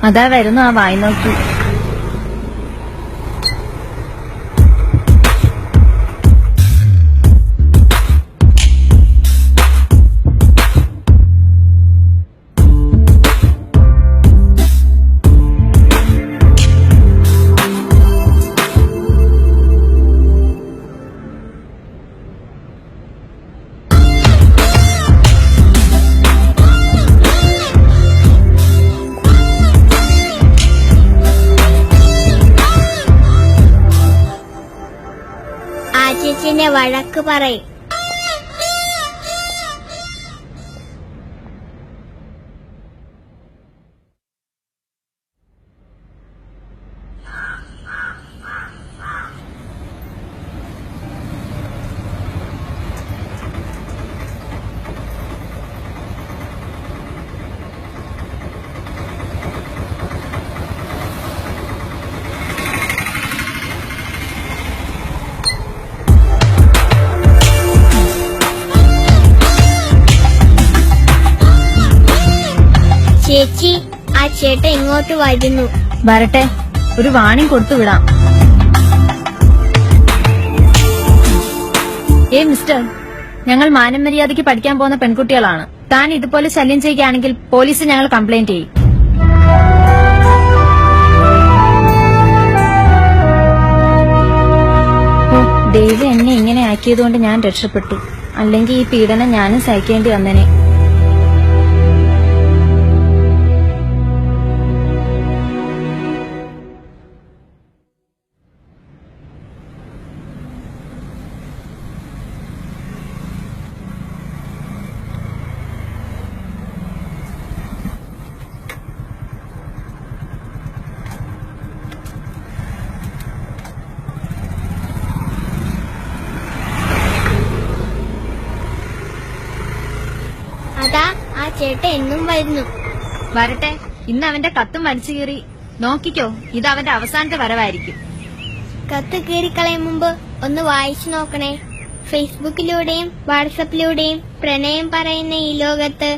അതാ വരുന്നു ആ വായി നോക്കി. ചേച്ചിനെ വഴക്ക് പറയും. ചേച്ചി, ആ ചേട്ടൻ ഇങ്ങോട്ട് വരുന്നു. വരട്ടെ, ഒരു വാണിംഗ് കൊടുത്തു വിടാം. മിസ്റ്റർ, ഞങ്ങൾ മാനം മര്യാദയ്ക്ക് പഠിക്കാൻ പോകുന്ന പെൺകുട്ടികളാണ്. താൻ ഇതുപോലെ ശല്യം ചെയ്യുകയാണെങ്കിൽ പോലീസ് ഞങ്ങൾ കംപ്ലൈന്റ് ചെയ്യും. ദൈവം എന്നെ ഇങ്ങനെ ആക്കിയതുകൊണ്ട് ഞാൻ രക്ഷപ്പെട്ടു. അല്ലെങ്കിൽ ഈ പീഡനം ഞാനും സഹിക്കേണ്ടി വന്നേനെ. അതാ ആ ചേട്ടൻ എന്നും വരുന്നു. വരട്ടെ, ഇന്ന് അവന്റെ കത്തും വലിച്ചു കീറി. നോക്കിക്കോ, ഇത് അവന്റെ അവസാനത്തെ വരവായിരിക്കും. കത്ത് കീറിക്കളയും മുമ്പ് ഒന്ന് വായിച്ചു നോക്കണേ. ഫേസ്ബുക്കിലൂടെയും വാട്സപ്പിലൂടെയും പ്രണയം പറയുന്ന ഈ ലോകത്ത്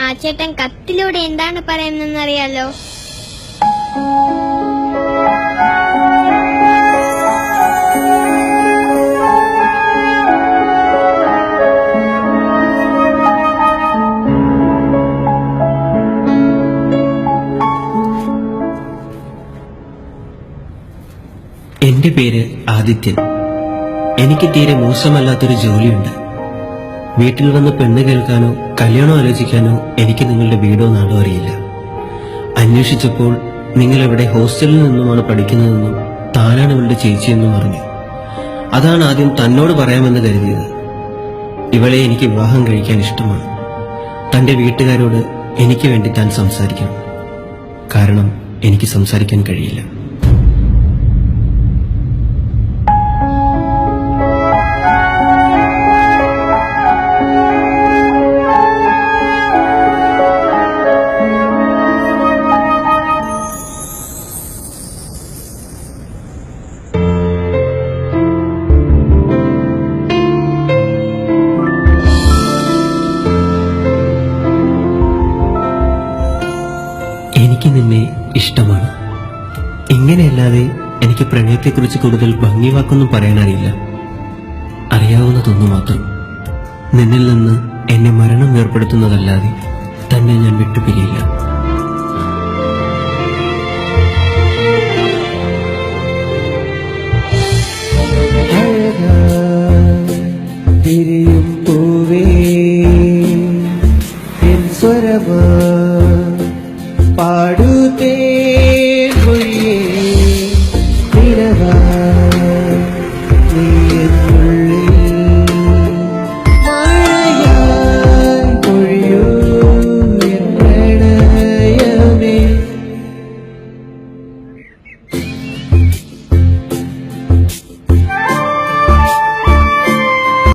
ആ ചേട്ടൻ കത്തിലൂടെ എന്താണ് പറയുന്നതെന്നറിയാലോ. എന്റെ പേര് ആദിത്യൻ. എനിക്ക് തീരെ മോശമല്ലാത്തൊരു ജോലിയുണ്ട്. വീട്ടിൽ വന്ന് പെണ്ണ് കേൾക്കാനോ കല്യാണം ആലോചിക്കാനോ എനിക്ക് നിങ്ങളുടെ വീടോ നാടോ അറിയില്ല. അന്വേഷിച്ചപ്പോൾ നിങ്ങൾ എവിടെ ഹോസ്റ്റലിൽ നിന്നുമാണ് പഠിക്കുന്നതെന്നും താനാണ് ഇവളുടെ ചേച്ചിയെന്നും പറഞ്ഞു. അതാണ് ആദ്യം തന്നോട് പറയാമെന്ന് കരുതിയത്. ഇവളെ എനിക്ക് വിവാഹം കഴിക്കാൻ ഇഷ്ടമാണ്. തന്റെ വീട്ടുകാരോട് എനിക്ക് വേണ്ടി താൻ സംസാരിക്കണം. കാരണം എനിക്ക് സംസാരിക്കാൻ കഴിയില്ല. എനിക്ക് നിന്നെ ഇഷ്ടമാണ്. ഇങ്ങനെയല്ലാതെ എനിക്ക് പ്രണയത്തെക്കുറിച്ച് കൂടുതൽ ഭംഗി വാക്കൊന്നും പറയാനറിയില്ല. അറിയാവുന്നതൊന്നു മാത്രം. നിന്നിൽ നിന്ന് എന്നെ മരണം ഏർപ്പെടുത്തുന്നതല്ലാതെ തന്നെ ഞാൻ വിട്ടുപിരിയില്ല. പൂവേ സ്വരമാ